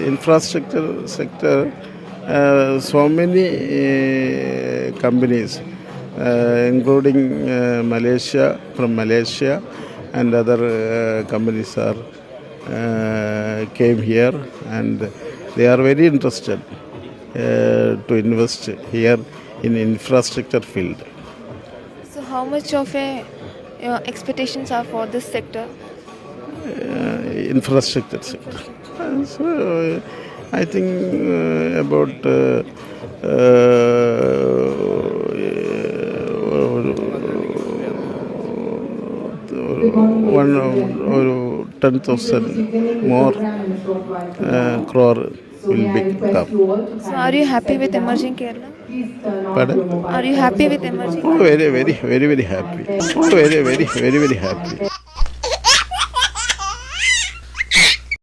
infrastructure sector, so many companies, including Malaysia, from Malaysia, and other companies are came here, and they are very interested to invest here in infrastructure field. So how much of a your expectations are for this sector? Infrastructure sector. So I think about one or 10,000 more crore will become. So are you happy with emerging Kerala? Pardon? Are you happy with emerging Oh, Kerala? very, very, very, very happy. Oh, very, very, very, very happy.